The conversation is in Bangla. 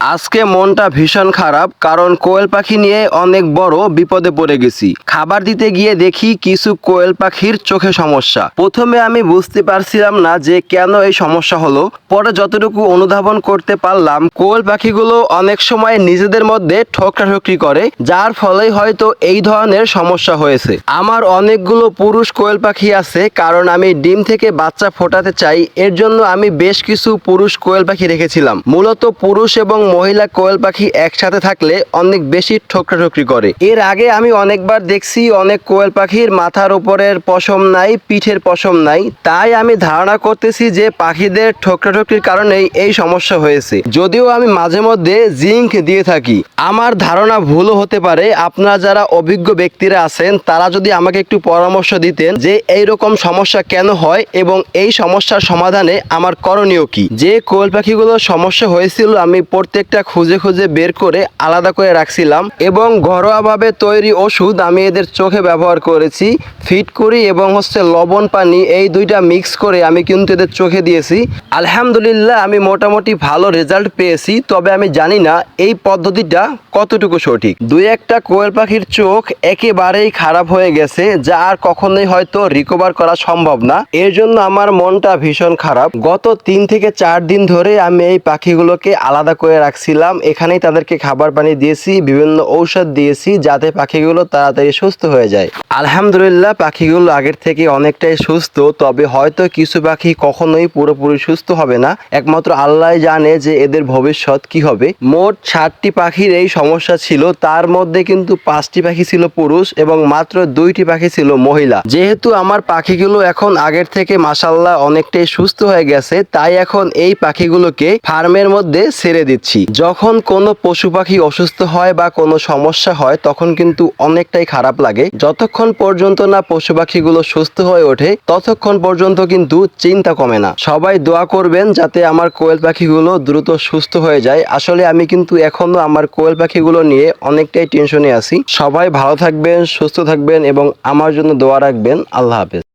আজকে মনটা ভীষণ খারাপ, কারণ কোয়েল পাখি নিয়ে অনেক বড় বিপদে পড়ে গেছি। খাবার দিতে গিয়ে দেখি কিছু কোয়েল পাখির চোখে সমস্যা। প্রথমে আমি বুঝতে পারছিলাম না যে কেন এই সমস্যা হলো। পরে যতটুকু অনুধাবন করতে পারলাম, কোয়েল পাখিগুলো অনেক সময় নিজেদের মধ্যে ঠোকরাঠুকরি করে, যার ফলে হয়তো এই ধরনের সমস্যা হয়েছে। আমার অনেকগুলো পুরুষ কোয়েল পাখি আছে, কারণ আমি ডিম থেকে বাচ্চা ফোটাতে চাই। এর জন্য আমি বেশ কিছু পুরুষ কোয়েল পাখি রেখেছিলাম। মূলত পুরুষ এবং মহিলা কোয়েল পাখি একসাথে থাকলে অনেক বেশি ঠোকরাঠুকরি করে। এর আগে আমি অনেকবার দেখছি অনেক কোয়েল পাখির মাথার উপরের পশম নাই, পিঠের পশম নাই। তাই আমি ধারণা করতেছি যে পাখিদের ঠোকরাঠুকরির কারণেই এই সমস্যা হয়েছে। যদিও আমি মাঝে মধ্যে জিঙ্ক দিয়ে থাকি। আমার ধারণা ভুলও হতে পারে। আপনারা যারা অভিজ্ঞ ব্যক্তিরা আছেন, তারা যদি আমাকে একটু পরামর্শ দিতেন যে এইরকম সমস্যা কেন হয় এবং এই সমস্যার সমাধানে আমার করণীয় কি। যে কোয়েল পাখিগুলো সমস্যা হয়েছিল আমি প্রত্যেকটা খুঁজে খুঁজে বের করে আলাদা করে রাখছিলাম, এবং ঘরোয়াভাবে তৈরি ওষুধ আমি এদের চোখে ব্যবহার করেছি। ফিটকুরি এবং লবণ পানি, এই দুইটা মিক্স করে আমি কিন্তু এদের চোখে দিয়েছি। আলহামদুলিল্লাহ আমি মোটামুটি ভালো রেজাল্ট পেয়েছি। তবে আমি জানি না এই পদ্ধতিটা কতটুকু সঠিক। দুই একটা কোয়েল পাখির চোখ একেবারেই খারাপ হয়ে গেছে, যা আর কখনোই হয়তো রিকভার করা সম্ভব না। এর জন্য আমার মনটা ভীষণ খারাপ। গত 3 থেকে 4 দিন ধরে আমি এই পাখিগুলোকে আলাদা করে রাখছিলাম। এখানেই তাদেরকে খাবার পানি দিয়েছি, বিভিন্ন ঔষধ দিয়েছি, যাতে পাখিগুলো তাড়াতাড়ি সুস্থ হয়ে যায়। আলহামদুলিল্লাহ পাখিগুলো আগের থেকে অনেকটাই সুস্থ। তবে হয়তো কিছু পাখি কখনোই পুরোপুরি সুস্থ হবে না। একমাত্র আল্লাহ জানে যে এদের ভবিষ্যৎ কি হবে। মোট 60টি পাখির এই সমস্যা ছিল। তার মধ্যে কিন্তু 5টি পাখি ছিল পুরুষ এবং মাত্র 2টি পাখি ছিল মহিলা। যেহেতু আমার পাখিগুলো এখন আগের থেকে মাশাআল্লাহ অনেকটাই সুস্থ হয়ে গেছে, তাই এখন এই পাখিগুলোকে ফার্মের মধ্যে ছেড়ে দিচ্ছি। যখন কোনো পশু পাখি অসুস্থ হয় বা কোনো সমস্যা হয়, তখন কিন্তু অনেকটাই খারাপ লাগে। যতক্ষণ পর্যন্ত না পশু পাখিগুলো সুস্থ হয়ে ওঠে, ততক্ষণ পর্যন্ত কিন্তু চিন্তা কমে না। সবাই দোয়া করবেন যাতে আমার কোয়েল পাখিগুলো দ্রুত সুস্থ হয়ে যায়। আসলে আমি কিন্তু এখনো আমার কোয়েল পাখিগুলো নিয়ে অনেকটাই টেনশনে আছি। সবাই ভালো থাকবেন, সুস্থ থাকবেন এবং আমার জন্য দোয়া রাখবেন। আল্লাহ হাফেজ।